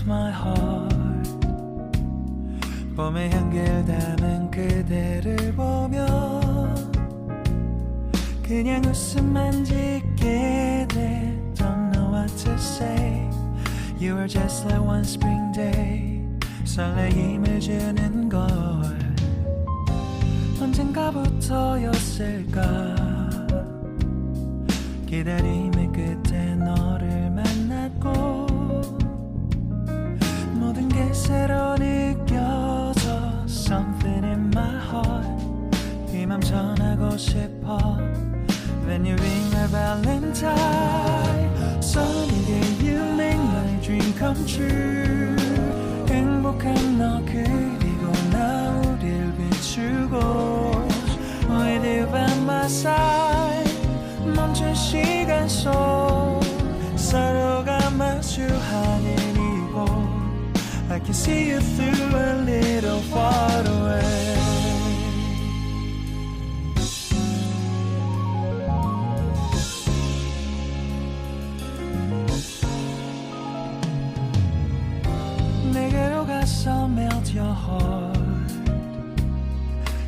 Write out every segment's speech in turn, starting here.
melts my heart. 봄의 향기를 담은 그대를 보며 그냥 웃음만 짓게 돼. Don't know what to say. You were just like one spring day. 설레임을 주는 걸 언젠가부터였을까. 기다림의 끝에 너를 만났고 모든 게 새로 느껴져. Something in my heart. 이 맘 전하고 싶어. When you ring my valentine. Sunny day you make my dream come true. 행복한 너 그리고 나 우릴 비추고 With you by my side. 멈춘 시간 속 서로가 마주하는 이곳 I can see you through a little far away. 내게로 가서 melt your heart.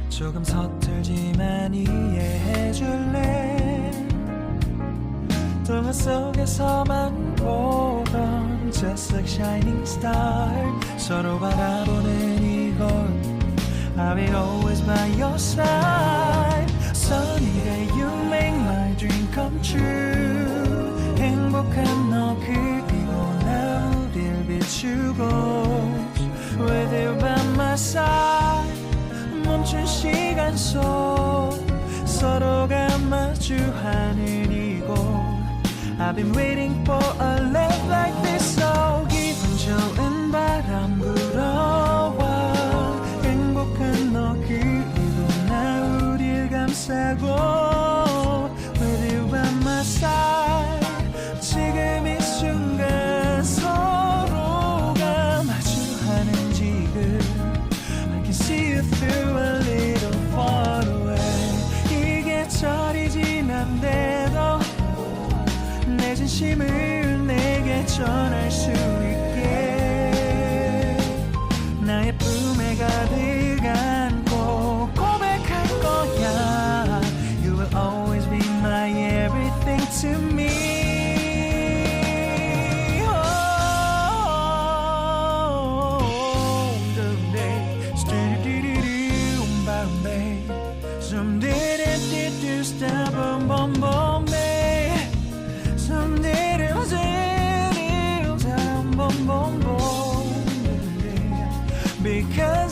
조금 서툴지만 이해해줄래. 동화 속에서만 보던 Just like shining star. 서로 바라보는 이곳 I'll be always by your side. Sunny day you make my dream come true. 행복한 너 그리고 나 우릴 비추고 With you by my side. 멈춘 시간 속 서로가 마주하는 이곳 I've been waiting for a love like this. So 기분 좋은 바람 불어와 행복한 너 그리고 나 우릴 감싸고 With you by my side. 지금 이 순간 서로가 마주하는 지금 I can see you through a little far away. 이 계절이 지난데도 내 진심을 내게 전할 수 있게 나의 품에 가득 안고 고백할 거야. You will always be my everything to me. Because